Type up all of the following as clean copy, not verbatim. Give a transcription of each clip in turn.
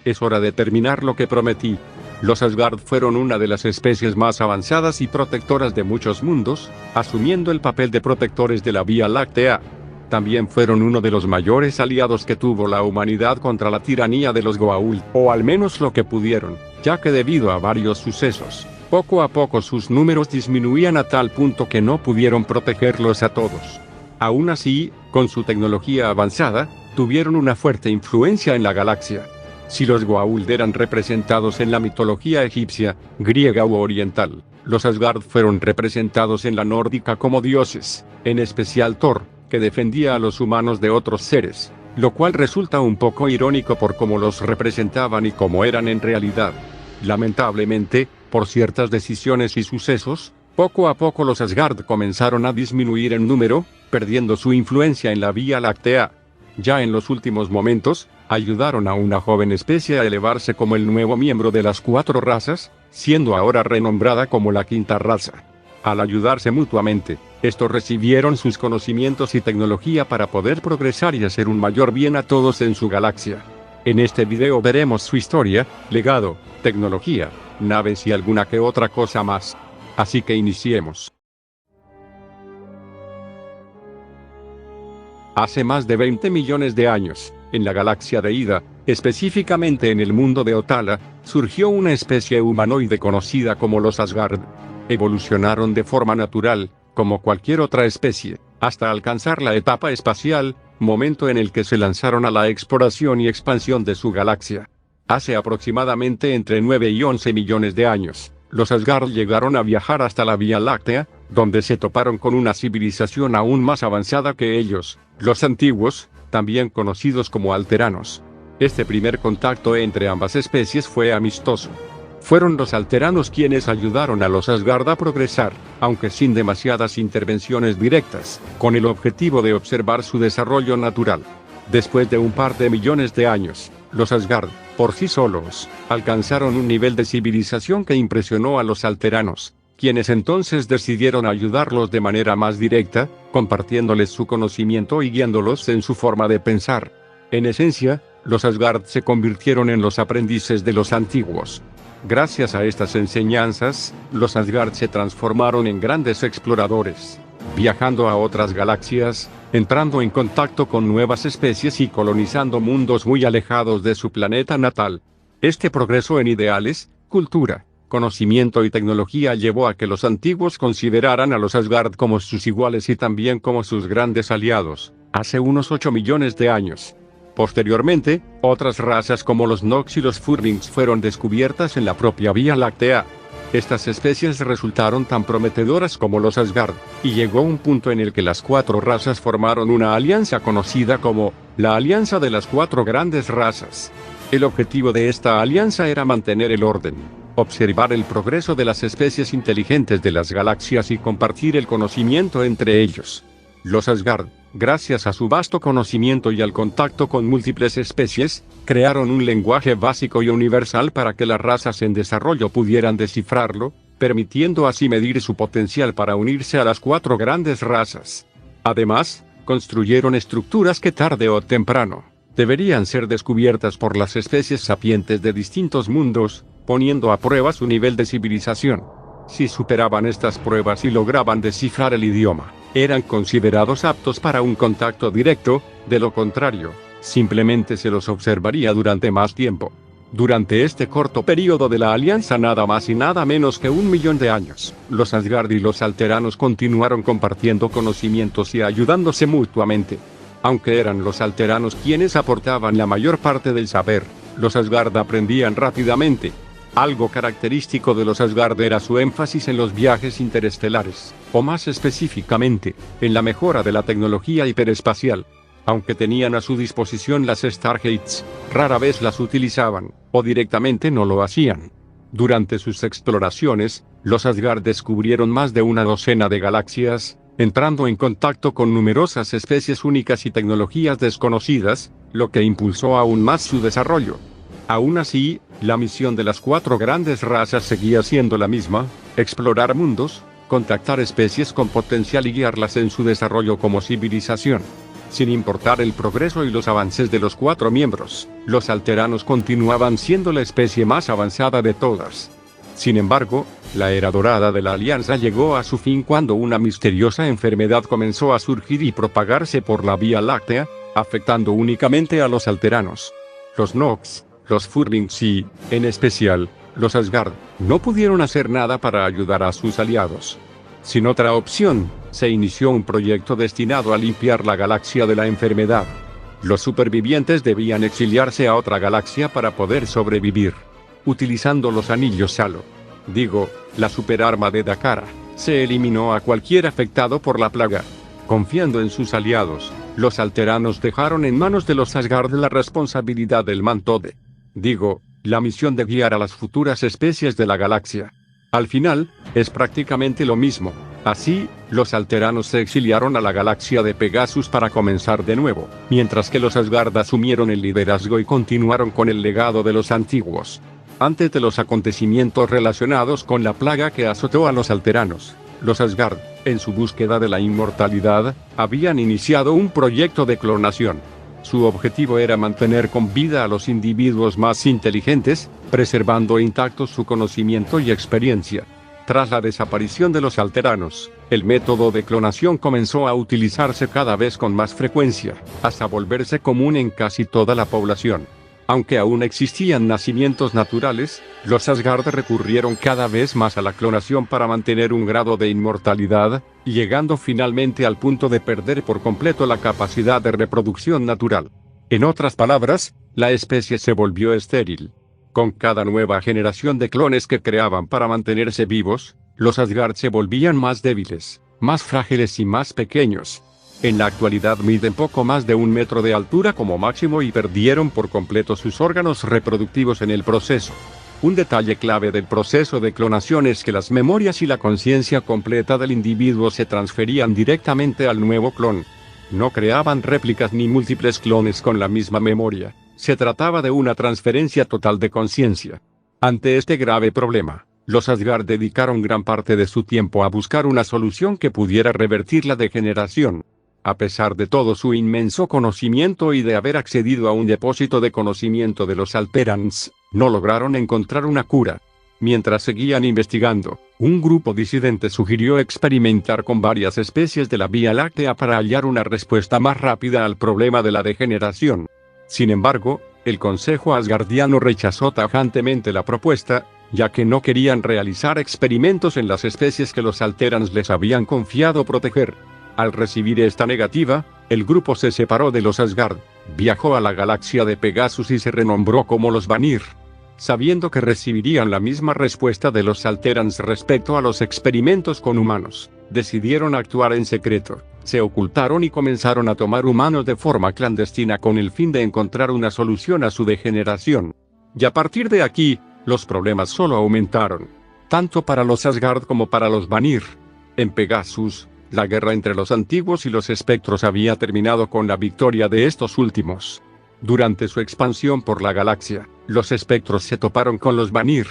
Es hora de terminar lo que prometí. Los Asgard fueron una de las especies más avanzadas y protectoras de muchos mundos, asumiendo el papel de protectores de la Vía Láctea. También fueron uno de los mayores aliados que tuvo la humanidad contra la tiranía de los Goa'uld, o al menos lo que pudieron, ya que debido a varios sucesos, poco a poco sus números disminuían a tal punto que no pudieron protegerlos a todos. Aún así, con su tecnología avanzada, tuvieron una fuerte influencia en la galaxia. Si los Goa'uld eran representados en la mitología egipcia, griega u oriental, los Asgard fueron representados en la nórdica como dioses, en especial Thor, que defendía a los humanos de otros seres, lo cual resulta un poco irónico por cómo los representaban y cómo eran en realidad. Lamentablemente, por ciertas decisiones y sucesos, poco a poco los Asgard comenzaron a disminuir en número, perdiendo su influencia en la Vía Láctea. Ya en los últimos momentos, ayudaron a una joven especie a elevarse como el nuevo miembro de las 4 razas, siendo ahora renombrada como la 5ª raza. Al ayudarse mutuamente, estos recibieron sus conocimientos y tecnología para poder progresar y hacer un mayor bien a todos en su galaxia. En este video veremos su historia, legado, tecnología, naves y alguna que otra cosa más. Así que iniciemos. Hace más de 20 millones de años, en la galaxia de Ida, específicamente en el mundo de Otala, surgió una especie humanoide conocida como los Asgard. Evolucionaron de forma natural, como cualquier otra especie, hasta alcanzar la etapa espacial, momento en el que se lanzaron a la exploración y expansión de su galaxia. Hace aproximadamente entre 9 y 11 millones de años, los Asgard llegaron a viajar hasta la Vía Láctea, donde se toparon con una civilización aún más avanzada que ellos, los antiguos, también conocidos como alteranos. Este primer contacto entre ambas especies fue amistoso. Fueron los alteranos quienes ayudaron a los Asgard a progresar, aunque sin demasiadas intervenciones directas, con el objetivo de observar su desarrollo natural. Después de un par de millones de años, los Asgard, por sí solos, alcanzaron un nivel de civilización que impresionó a los alteranos, quienes entonces decidieron ayudarlos de manera más directa, compartiéndoles su conocimiento y guiándolos en su forma de pensar. En esencia, los Asgard se convirtieron en los aprendices de los antiguos. Gracias a estas enseñanzas, los Asgard se transformaron en grandes exploradores, viajando a otras galaxias, entrando en contacto con nuevas especies y colonizando mundos muy alejados de su planeta natal. Este progreso en ideales, cultura, conocimiento y tecnología llevó a que los antiguos consideraran a los Asgard como sus iguales y también como sus grandes aliados, hace unos 8 millones de años. Posteriormente, otras razas como los Nox y los Furlings fueron descubiertas en la propia Vía Láctea. Estas especies resultaron tan prometedoras como los Asgard, y llegó un punto en el que las 4 razas formaron una alianza conocida como la Alianza de las 4 Grandes Razas. El objetivo de esta alianza era mantener el orden, observar el progreso de las especies inteligentes de las galaxias y compartir el conocimiento entre ellos. Los Asgard, gracias a su vasto conocimiento y al contacto con múltiples especies, crearon un lenguaje básico y universal para que las razas en desarrollo pudieran descifrarlo, permitiendo así medir su potencial para unirse a las 4 grandes razas. Además, construyeron estructuras que tarde o temprano deberían ser descubiertas por las especies sapientes de distintos mundos, poniendo a prueba su nivel de civilización. Si superaban estas pruebas y lograban descifrar el idioma, eran considerados aptos para un contacto directo, de lo contrario, simplemente se los observaría durante más tiempo. Durante este corto periodo de la alianza, nada más y nada menos que 1 millón de años, los Asgard y los alteranos continuaron compartiendo conocimientos y ayudándose mutuamente. Aunque eran los alteranos quienes aportaban la mayor parte del saber, los Asgard aprendían rápidamente. Algo característico de los Asgard era su énfasis en los viajes interestelares, o más específicamente, en la mejora de la tecnología hiperespacial. Aunque tenían a su disposición las Stargates, rara vez las utilizaban, o directamente no lo hacían. Durante sus exploraciones, los Asgard descubrieron más de una docena de galaxias, entrando en contacto con numerosas especies únicas y tecnologías desconocidas, lo que impulsó aún más su desarrollo. Aún así, la misión de las 4 grandes razas seguía siendo la misma: explorar mundos, contactar especies con potencial y guiarlas en su desarrollo como civilización. Sin importar el progreso y los avances de los 4 miembros, los alteranos continuaban siendo la especie más avanzada de todas. Sin embargo, la era dorada de la Alianza llegó a su fin cuando una misteriosa enfermedad comenzó a surgir y propagarse por la Vía Láctea, afectando únicamente a los alteranos. Los Nox, los Furlings y, en especial, los Asgard, no pudieron hacer nada para ayudar a sus aliados. Sin otra opción, se inició un proyecto destinado a limpiar la galaxia de la enfermedad. Los supervivientes debían exiliarse a otra galaxia para poder sobrevivir. Utilizando los anillos Halo, la superarma de Dakara, se eliminó a cualquier afectado por la plaga. Confiando en sus aliados, los alteranos dejaron en manos de los Asgard la responsabilidad del manto de, la misión de guiar a las futuras especies de la galaxia. Al final, es prácticamente lo mismo. Así, los alteranos se exiliaron a la galaxia de Pegasus para comenzar de nuevo, mientras que los Asgard asumieron el liderazgo y continuaron con el legado de los antiguos. Antes de los acontecimientos relacionados con la plaga que azotó a los alteranos, los Asgard, en su búsqueda de la inmortalidad, habían iniciado un proyecto de clonación. Su objetivo era mantener con vida a los individuos más inteligentes, preservando intactos su conocimiento y experiencia. Tras la desaparición de los alteranos, el método de clonación comenzó a utilizarse cada vez con más frecuencia, hasta volverse común en casi toda la población. Aunque aún existían nacimientos naturales, los Asgard recurrieron cada vez más a la clonación para mantener un grado de inmortalidad, llegando finalmente al punto de perder por completo la capacidad de reproducción natural. En otras palabras, la especie se volvió estéril. Con cada nueva generación de clones que creaban para mantenerse vivos, los Asgard se volvían más débiles, más frágiles y más pequeños. En la actualidad miden poco más de 1 metro de altura como máximo y perdieron por completo sus órganos reproductivos en el proceso. Un detalle clave del proceso de clonación es que las memorias y la conciencia completa del individuo se transferían directamente al nuevo clon. No creaban réplicas ni múltiples clones con la misma memoria, se trataba de una transferencia total de conciencia. Ante este grave problema, los Asgard dedicaron gran parte de su tiempo a buscar una solución que pudiera revertir la degeneración. A pesar de todo su inmenso conocimiento y de haber accedido a un depósito de conocimiento de los Alterans, no lograron encontrar una cura. Mientras seguían investigando, un grupo disidente sugirió experimentar con varias especies de la Vía Láctea para hallar una respuesta más rápida al problema de la degeneración. Sin embargo, el Consejo Asgardiano rechazó tajantemente la propuesta, ya que no querían realizar experimentos en las especies que los Alterans les habían confiado proteger. Al recibir esta negativa, el grupo se separó de los Asgard, viajó a la galaxia de Pegasus y se renombró como los Vanir. Sabiendo que recibirían la misma respuesta de los Alterans respecto a los experimentos con humanos, decidieron actuar en secreto, se ocultaron y comenzaron a tomar humanos de forma clandestina con el fin de encontrar una solución a su degeneración. Y a partir de aquí, los problemas solo aumentaron, tanto para los Asgard como para los Vanir. En Pegasus, la guerra entre los antiguos y los espectros había terminado con la victoria de estos últimos. Durante su expansión por la galaxia, los espectros se toparon con los Vanir.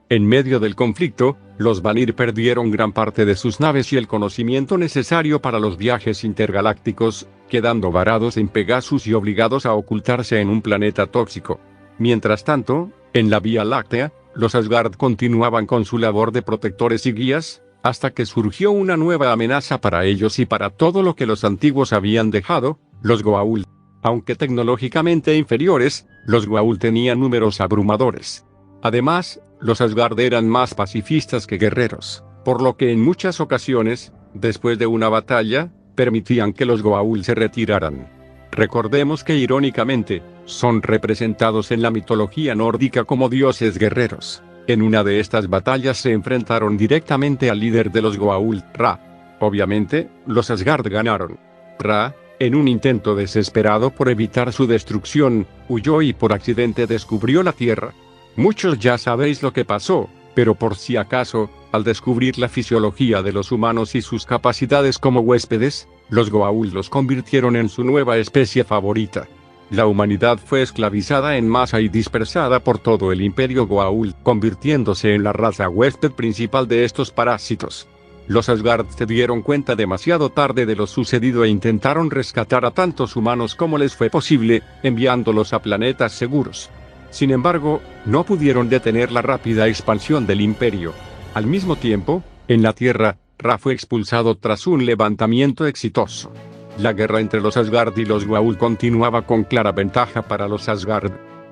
En medio del conflicto, los Vanir perdieron gran parte de sus naves y el conocimiento necesario para los viajes intergalácticos, quedando varados en Pegasus y obligados a ocultarse en un planeta tóxico. Mientras tanto, en la Vía Láctea, los Asgard continuaban con su labor de protectores y guías, hasta que surgió una nueva amenaza para ellos y para todo lo que los antiguos habían dejado, los Goa'uld. Aunque tecnológicamente inferiores, los Goa'uld tenían números abrumadores. Además, los Asgard eran más pacifistas que guerreros, por lo que en muchas ocasiones, después de una batalla, permitían que los Goa'uld se retiraran. Recordemos que irónicamente, son representados en la mitología nórdica como dioses guerreros. En una de estas batallas se enfrentaron directamente al líder de los Goa'uld, Ra. Obviamente, los Asgard ganaron. Ra, en un intento desesperado por evitar su destrucción, huyó y por accidente descubrió la Tierra. Muchos ya sabéis lo que pasó, pero por si acaso, al descubrir la fisiología de los humanos y sus capacidades como huéspedes, los Goa'uld los convirtieron en su nueva especie favorita. La humanidad fue esclavizada en masa y dispersada por todo el imperio Goa'uld, convirtiéndose en la raza huésped principal de estos parásitos. Los Asgard se dieron cuenta demasiado tarde de lo sucedido e intentaron rescatar a tantos humanos como les fue posible, enviándolos a planetas seguros. Sin embargo, no pudieron detener la rápida expansión del imperio. Al mismo tiempo, en la Tierra, Ra fue expulsado tras un levantamiento exitoso. La guerra entre los Asgard y los Goa'uld continuaba con clara ventaja para los Asgard,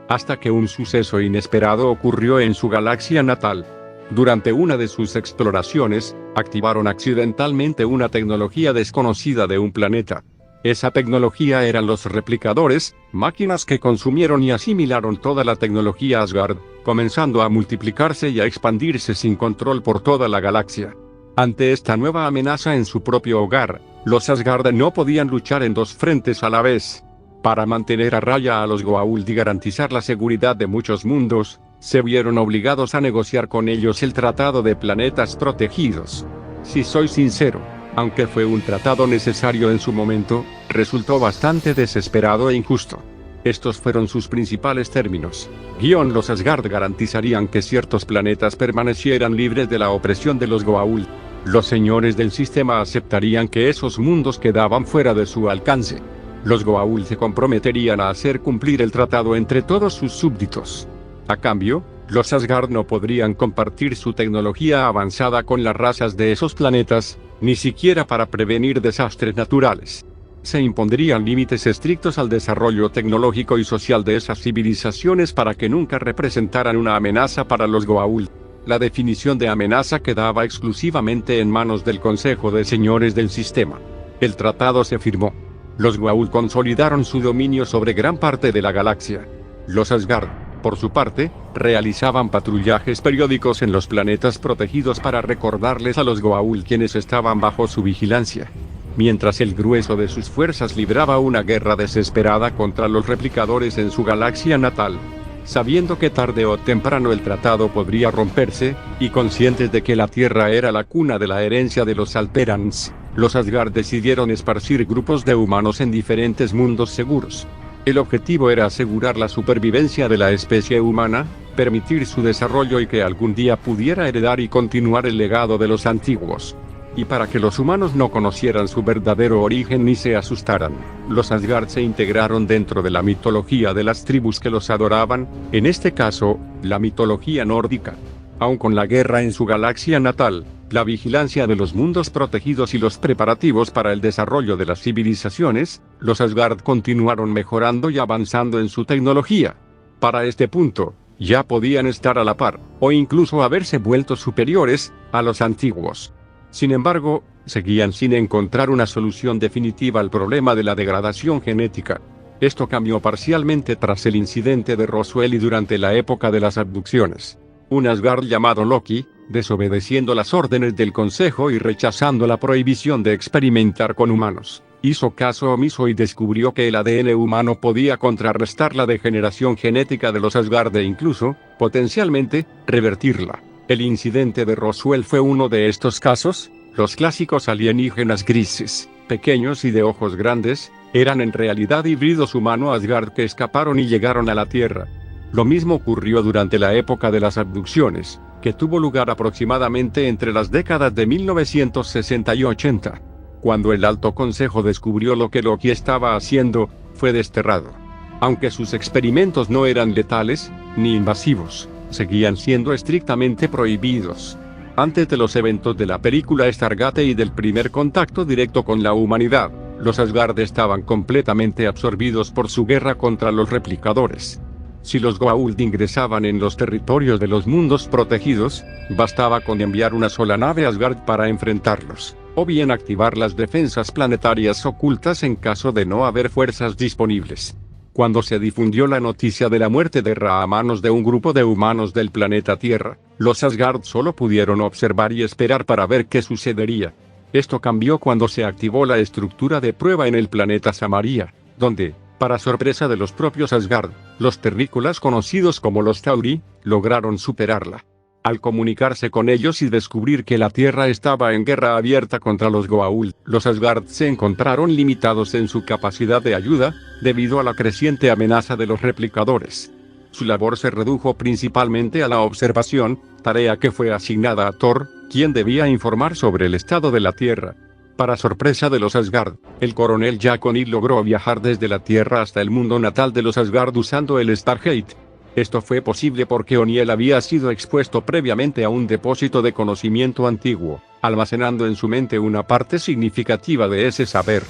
hasta que un suceso inesperado ocurrió en su galaxia natal. Durante una de sus exploraciones, activaron accidentalmente una tecnología desconocida de un planeta. Esa tecnología eran los replicadores, máquinas que consumieron y asimilaron toda la tecnología Asgard, comenzando a multiplicarse y a expandirse sin control por toda la galaxia. Ante esta nueva amenaza en su propio hogar, los Asgard no podían luchar en dos frentes a la vez. Para mantener a raya a los Goa'uld y garantizar la seguridad de muchos mundos, se vieron obligados a negociar con ellos el Tratado de Planetas Protegidos. Si soy sincero, aunque fue un tratado necesario en su momento, resultó bastante desesperado e injusto. Estos fueron sus principales términos. Los Asgard garantizarían que ciertos planetas permanecieran libres de la opresión de los Goa'uld. Los señores del sistema aceptarían que esos mundos quedaban fuera de su alcance. Los Goa'uld se comprometerían a hacer cumplir el tratado entre todos sus súbditos. A cambio, los Asgard no podrían compartir su tecnología avanzada con las razas de esos planetas, ni siquiera para prevenir desastres naturales. Se impondrían límites estrictos al desarrollo tecnológico y social de esas civilizaciones para que nunca representaran una amenaza para los Goa'uld. La definición de amenaza quedaba exclusivamente en manos del Consejo de Señores del Sistema. El tratado se firmó. Los Goa'uld consolidaron su dominio sobre gran parte de la galaxia. Los Asgard, por su parte, realizaban patrullajes periódicos en los planetas protegidos para recordarles a los Goa'uld quienes estaban bajo su vigilancia. Mientras el grueso de sus fuerzas libraba una guerra desesperada contra los replicadores en su galaxia natal. Sabiendo que tarde o temprano el tratado podría romperse, y conscientes de que la Tierra era la cuna de la herencia de los Alperans, los Asgard decidieron esparcir grupos de humanos en diferentes mundos seguros. El objetivo era asegurar la supervivencia de la especie humana, permitir su desarrollo y que algún día pudiera heredar y continuar el legado de los antiguos. Y para que los humanos no conocieran su verdadero origen ni se asustaran, los Asgard se integraron dentro de la mitología de las tribus que los adoraban, en este caso, la mitología nórdica. Aun con la guerra en su galaxia natal, la vigilancia de los mundos protegidos y los preparativos para el desarrollo de las civilizaciones, los Asgard continuaron mejorando y avanzando en su tecnología. Para este punto, ya podían estar a la par, o incluso haberse vuelto superiores, a los antiguos. Sin embargo, seguían sin encontrar una solución definitiva al problema de la degradación genética. Esto cambió parcialmente tras el incidente de Roswell y durante la época de las abducciones. Un Asgard llamado Loki, desobedeciendo las órdenes del Consejo y rechazando la prohibición de experimentar con humanos, hizo caso omiso y descubrió que el ADN humano podía contrarrestar la degeneración genética de los Asgard e incluso, potencialmente, revertirla. El incidente de Roswell fue uno de estos casos. Los clásicos alienígenas grises, pequeños y de ojos grandes, eran en realidad híbridos humano-Asgard que escaparon y llegaron a la Tierra. Lo mismo ocurrió durante la época de las abducciones, que tuvo lugar aproximadamente entre las décadas de 1960 y 80. Cuando el Alto Consejo descubrió lo que Loki estaba haciendo, fue desterrado. Aunque sus experimentos no eran letales, ni invasivos, seguían siendo estrictamente prohibidos. Antes de los eventos de la película Stargate y del primer contacto directo con la humanidad, los Asgard estaban completamente absorbidos por su guerra contra los replicadores. Si los Goa'uld ingresaban en los territorios de los mundos protegidos, bastaba con enviar una sola nave Asgard para enfrentarlos, o bien activar las defensas planetarias ocultas en caso de no haber fuerzas disponibles. Cuando se difundió la noticia de la muerte de Ra a manos de un grupo de humanos del planeta Tierra, los Asgard solo pudieron observar y esperar para ver qué sucedería. Esto cambió cuando se activó la estructura de prueba en el planeta Samaria, donde, para sorpresa de los propios Asgard, los terrícolas conocidos como los Tauri, lograron superarla. Al comunicarse con ellos y descubrir que la Tierra estaba en guerra abierta contra los Goa'uld, los Asgard se encontraron limitados en su capacidad de ayuda, debido a la creciente amenaza de los replicadores. Su labor se redujo principalmente a la observación, tarea que fue asignada a Thor, quien debía informar sobre el estado de la Tierra. Para sorpresa de los Asgard, el coronel Jack O'Neill logró viajar desde la Tierra hasta el mundo natal de los Asgard usando el Stargate. Esto fue posible porque O'Neill había sido expuesto previamente a un depósito de conocimiento antiguo, almacenando en su mente una parte significativa de ese saber.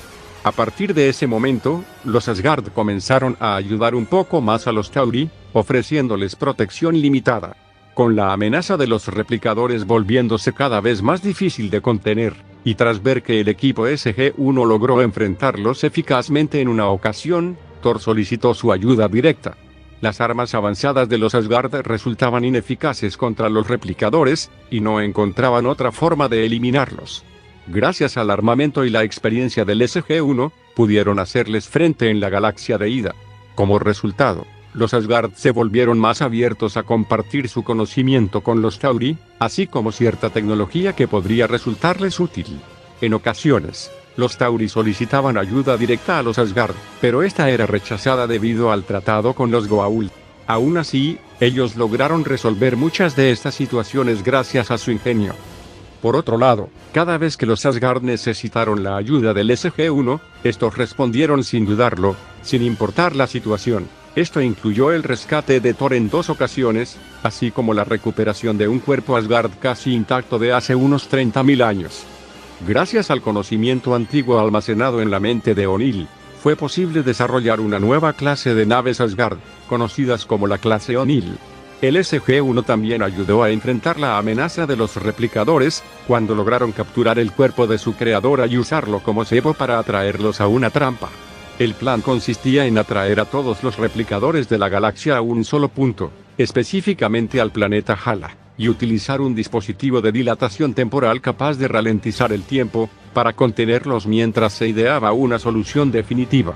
A partir de ese momento, los Asgard comenzaron a ayudar un poco más a los Tauri, ofreciéndoles protección limitada. Con la amenaza de los replicadores volviéndose cada vez más difícil de contener, y tras ver que el equipo SG-1 logró enfrentarlos eficazmente en una ocasión, Thor solicitó su ayuda directa. Las armas avanzadas de los Asgard resultaban ineficaces contra los replicadores, y no encontraban otra forma de eliminarlos. Gracias al armamento y la experiencia del SG-1, pudieron hacerles frente en la galaxia de Ida. Como resultado, los Asgard se volvieron más abiertos a compartir su conocimiento con los Tauri, así como cierta tecnología que podría resultarles útil. En ocasiones, los Tauri solicitaban ayuda directa a los Asgard, pero esta era rechazada debido al tratado con los Goa'uld. Aún así, ellos lograron resolver muchas de estas situaciones gracias a su ingenio. Por otro lado, cada vez que los Asgard necesitaron la ayuda del SG-1, estos respondieron sin dudarlo, sin importar la situación. Esto incluyó el rescate de Thor en 2 ocasiones, así como la recuperación de un cuerpo Asgard casi intacto de hace unos 30.000 años. Gracias al conocimiento antiguo almacenado en la mente de O'Neill, fue posible desarrollar una nueva clase de naves Asgard, conocidas como la clase O'Neill. El SG-1 también ayudó a enfrentar la amenaza de los replicadores, cuando lograron capturar el cuerpo de su creadora y usarlo como cebo para atraerlos a una trampa. El plan consistía en atraer a todos los replicadores de la galaxia a un solo punto, específicamente al planeta Hala, y utilizar un dispositivo de dilatación temporal capaz de ralentizar el tiempo, para contenerlos mientras se ideaba una solución definitiva.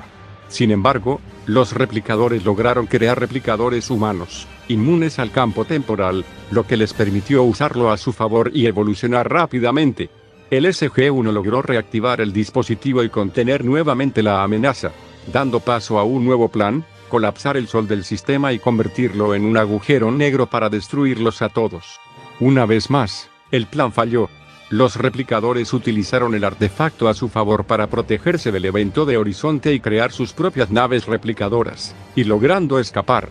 Sin embargo, los replicadores lograron crear replicadores humanos, inmunes al campo temporal, lo que les permitió usarlo a su favor y evolucionar rápidamente. El SG-1 logró reactivar el dispositivo y contener nuevamente la amenaza, dando paso a un nuevo plan: colapsar el sol del sistema y convertirlo en un agujero negro para destruirlos a todos. Una vez más, el plan falló. Los replicadores utilizaron el artefacto a su favor para protegerse del evento de Horizonte y crear sus propias naves replicadoras, y logrando escapar,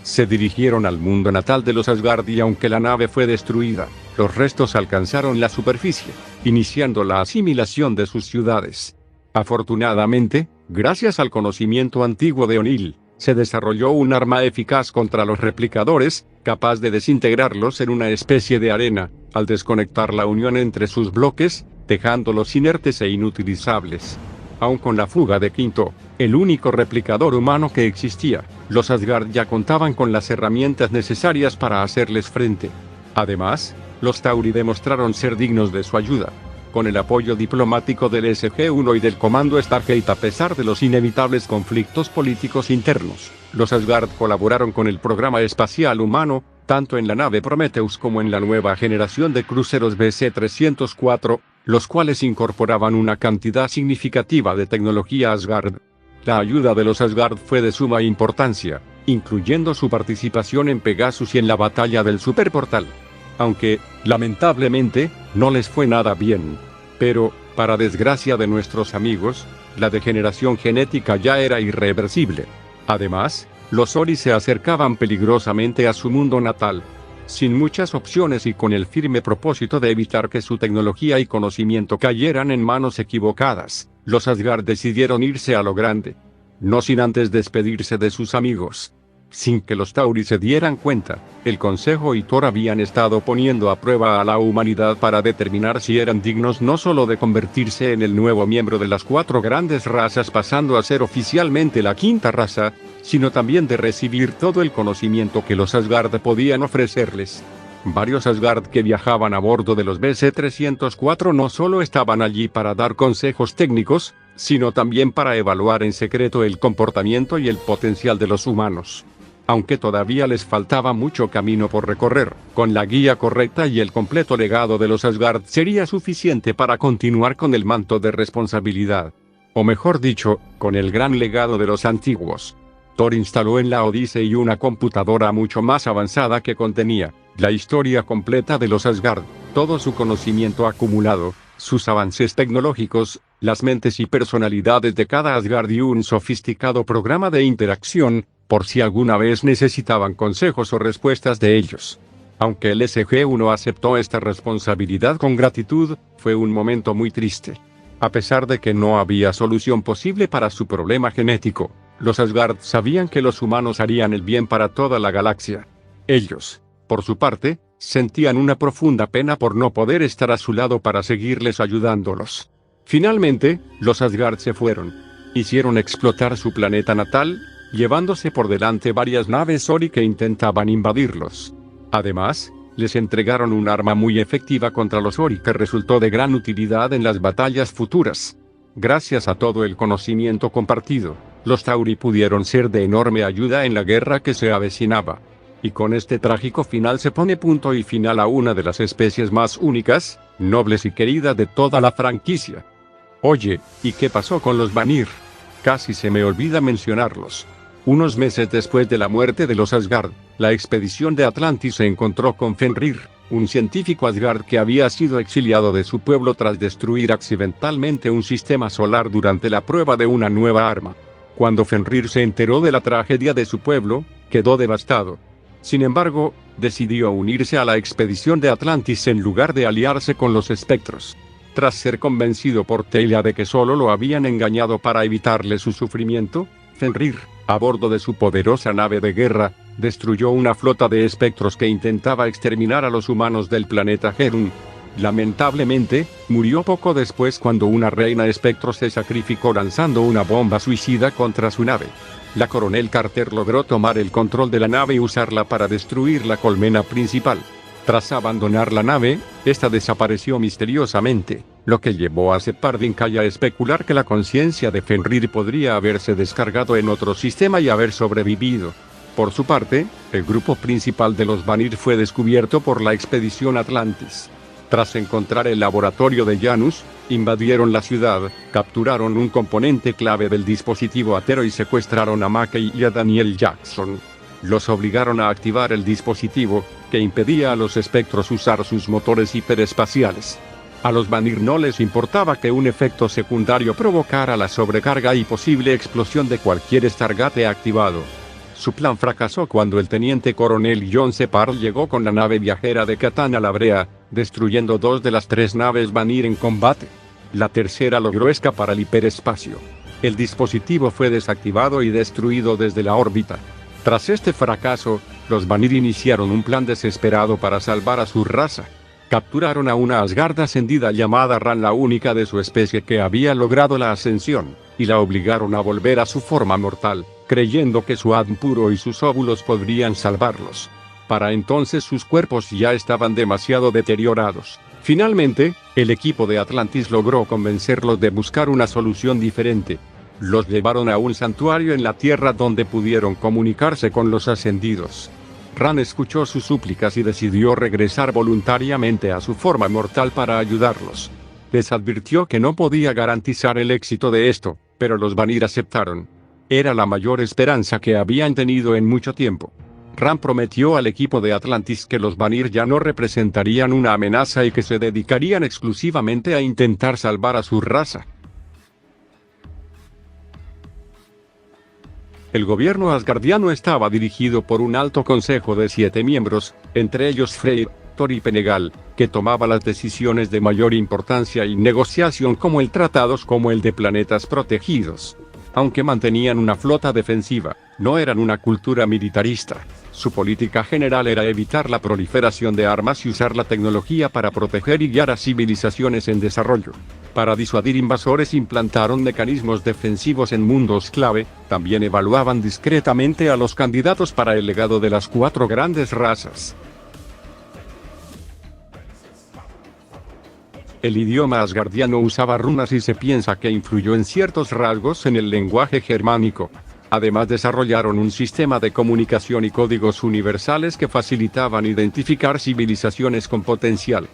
se dirigieron al mundo natal de los Asgard y aunque la nave fue destruida, los restos alcanzaron la superficie, iniciando la asimilación de sus ciudades. Afortunadamente, gracias al conocimiento antiguo de O'Neill, se desarrolló un arma eficaz contra los replicadores, capaz de desintegrarlos en una especie de arena, al desconectar la unión entre sus bloques, dejándolos inertes e inutilizables. Aun con la fuga de Quinto, el único replicador humano que existía, los Asgard ya contaban con las herramientas necesarias para hacerles frente. Además, los Tauri demostraron ser dignos de su ayuda. Con el apoyo diplomático del SG-1 y del Comando Stargate a pesar de los inevitables conflictos políticos internos, los Asgard colaboraron con el programa espacial humano, tanto en la nave Prometheus como en la nueva generación de cruceros BC-304, los cuales incorporaban una cantidad significativa de tecnología Asgard. La ayuda de los Asgard fue de suma importancia, incluyendo su participación en Pegasus y en la batalla del Superportal. Aunque, lamentablemente, no les fue nada bien. Pero, para desgracia de nuestros amigos, la degeneración genética ya era irreversible. Además, los Ori se acercaban peligrosamente a su mundo natal. Sin muchas opciones y con el firme propósito de evitar que su tecnología y conocimiento cayeran en manos equivocadas, los Asgard decidieron irse a lo grande. No sin antes despedirse de sus amigos. Sin que los Tauri se dieran cuenta, el Consejo y Thor habían estado poniendo a prueba a la humanidad para determinar si eran dignos no solo de convertirse en el nuevo miembro de las 4 grandes razas pasando a ser oficialmente la 5ª raza, sino también de recibir todo el conocimiento que los Asgard podían ofrecerles. Varios Asgard que viajaban a bordo de los BC-304 no solo estaban allí para dar consejos técnicos, sino también para evaluar en secreto el comportamiento y el potencial de los humanos. Aunque todavía les faltaba mucho camino por recorrer, con la guía correcta y el completo legado de los Asgard sería suficiente para continuar con el manto de responsabilidad. O mejor dicho, con el gran legado de los antiguos. Thor instaló en la Odyssey una computadora mucho más avanzada que contenía La historia completa de los Asgard, todo su conocimiento acumulado, sus avances tecnológicos, las mentes y personalidades de cada Asgard y un sofisticado programa de interacción, por si alguna vez necesitaban consejos o respuestas de ellos. Aunque el SG-1 aceptó esta responsabilidad con gratitud, fue un momento muy triste. A pesar de que no había solución posible para su problema genético, los Asgard sabían que los humanos harían el bien para toda la galaxia. Ellos, por su parte, sentían una profunda pena por no poder estar a su lado para seguirles ayudándolos. Finalmente, los Asgard se fueron. Hicieron explotar su planeta natal, llevándose por delante varias naves Ori que intentaban invadirlos. Además, les entregaron un arma muy efectiva contra los Ori que resultó de gran utilidad en las batallas futuras. Gracias a todo el conocimiento compartido, los Tauri pudieron ser de enorme ayuda en la guerra que se avecinaba. Y con este trágico final se pone punto y final a una de las especies más únicas, nobles y queridas de toda la franquicia. Oye, ¿y qué pasó con los Vanir? Casi se me olvida mencionarlos. Unos meses después de la muerte de los Asgard, la expedición de Atlantis se encontró con Fenrir, un científico Asgard que había sido exiliado de su pueblo tras destruir accidentalmente un sistema solar durante la prueba de una nueva arma. Cuando Fenrir se enteró de la tragedia de su pueblo, quedó devastado. Sin embargo, decidió unirse a la expedición de Atlantis en lugar de aliarse con los espectros. Tras ser convencido por Telia de que solo lo habían engañado para evitarle su sufrimiento, Fenrir, a bordo de su poderosa nave de guerra, destruyó una flota de espectros que intentaba exterminar a los humanos del planeta Herun. Lamentablemente, murió poco después cuando una reina espectro se sacrificó lanzando una bomba suicida contra su nave. La coronel Carter logró tomar el control de la nave y usarla para destruir la colmena principal. Tras abandonar la nave, esta desapareció misteriosamente, lo que llevó a Separdinkai a especular que la conciencia de Fenrir podría haberse descargado en otro sistema y haber sobrevivido. Por su parte, el grupo principal de los Vanir fue descubierto por la expedición Atlantis. Tras encontrar el laboratorio de Janus, invadieron la ciudad, capturaron un componente clave del dispositivo Atero y secuestraron a Mackey y a Daniel Jackson. Los obligaron a activar el dispositivo, que impedía a los espectros usar sus motores hiperespaciales. A los Vanir no les importaba que un efecto secundario provocara la sobrecarga y posible explosión de cualquier Stargate activado. Su plan fracasó cuando el teniente coronel John Separ llegó con la nave viajera de Katana la Brea, destruyendo 2 de las 3 naves Vanir en combate. La tercera logró escapar al hiperespacio. El dispositivo fue desactivado y destruido desde la órbita. Tras este fracaso, los Vanir iniciaron un plan desesperado para salvar a su raza. Capturaron a una Asgard ascendida llamada Ran, la única de su especie que había logrado la ascensión, y la obligaron a volver a su forma mortal, creyendo que su ADN puro y sus óvulos podrían salvarlos. Para entonces sus cuerpos ya estaban demasiado deteriorados. Finalmente, el equipo de Atlantis logró convencerlos de buscar una solución diferente. Los llevaron a un santuario en la Tierra donde pudieron comunicarse con los ascendidos. Ran escuchó sus súplicas y decidió regresar voluntariamente a su forma mortal para ayudarlos. Les advirtió que no podía garantizar el éxito de esto, pero los Vanir aceptaron. Era la mayor esperanza que habían tenido en mucho tiempo. Ran prometió al equipo de Atlantis que los Vanir ya no representarían una amenaza y que se dedicarían exclusivamente a intentar salvar a su raza. El gobierno asgardiano estaba dirigido por un alto consejo de 7 miembros, entre ellos Freyr, Thor y Penegal, que tomaba las decisiones de mayor importancia y negociación como el tratados como el de planetas protegidos. Aunque mantenían una flota defensiva, no eran una cultura militarista. Su política general era evitar la proliferación de armas y usar la tecnología para proteger y guiar a civilizaciones en desarrollo. Para disuadir invasores implantaron mecanismos defensivos en mundos clave, también evaluaban discretamente a los candidatos para el legado de las 4 grandes razas. El idioma asgardiano usaba runas y se piensa que influyó en ciertos rasgos en el lenguaje germánico. Además desarrollaron un sistema de comunicación y códigos universales que facilitaban identificar civilizaciones con potencial.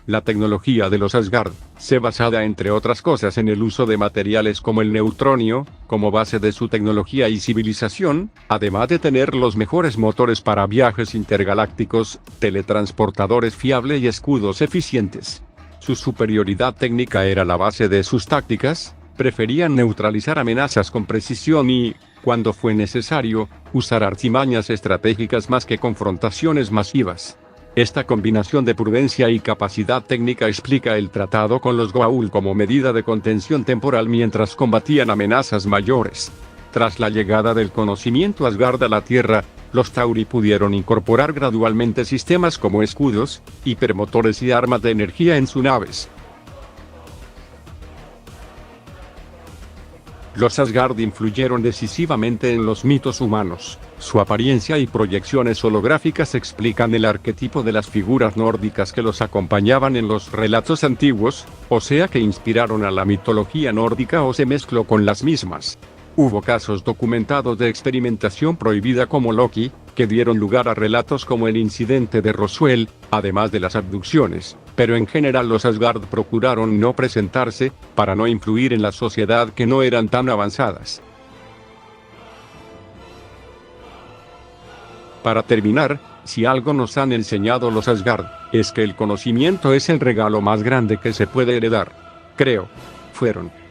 La tecnología de los Asgard se basaba entre otras cosas en el uso de materiales como el neutronio, como base de su tecnología y civilización, además de tener los mejores motores para viajes intergalácticos, teletransportadores fiables y escudos eficientes. Su superioridad técnica era la base de sus tácticas, preferían neutralizar amenazas con precisión y, cuando fue necesario, usar artimañas estratégicas más que confrontaciones masivas. Esta combinación de prudencia y capacidad técnica explica el tratado con los Goa'uld como medida de contención temporal mientras combatían amenazas mayores. Tras la llegada del conocimiento Asgard a la Tierra, los Tauri pudieron incorporar gradualmente sistemas como escudos, hipermotores y armas de energía en sus naves. Los Asgard influyeron decisivamente en los mitos humanos. Su apariencia y proyecciones holográficas explican el arquetipo de las figuras nórdicas que los acompañaban en los relatos antiguos, o sea que inspiraron a la mitología nórdica o se mezcló con las mismas. Hubo casos documentados de experimentación prohibida como Loki, que dieron lugar a relatos como el incidente de Roswell, además de las abducciones, pero en general los Asgard procuraron no presentarse, para no influir en la sociedad que no eran tan avanzadas. Para terminar, si algo nos han enseñado los Asgard, es que el conocimiento es el regalo más grande que se puede heredar. Creo.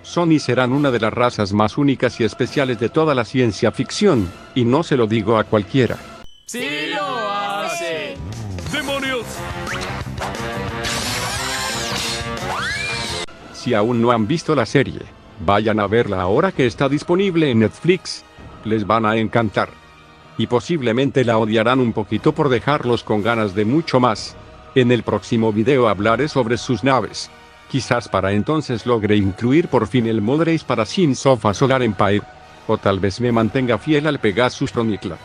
Son y serán una de las razas más únicas y especiales de toda la ciencia ficción, y no se lo digo a cualquiera. ¡Sí lo hace! ¡Demonios! Si aún no han visto la serie, vayan a verla ahora que está disponible en Netflix. Les van a encantar. Y posiblemente la odiarán un poquito por dejarlos con ganas de mucho más. En el próximo video hablaré sobre sus naves. Quizás para entonces logre incluir por fin el mod race para Sins of a Solar Empire. O tal vez me mantenga fiel al Pegasus Chronicle.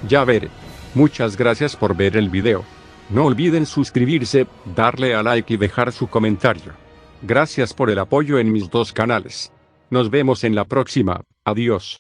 Ya veré. Muchas gracias por ver el video. No olviden suscribirse, darle a like y dejar su comentario. Gracias por el apoyo en mis dos canales. Nos vemos en la próxima. Adiós.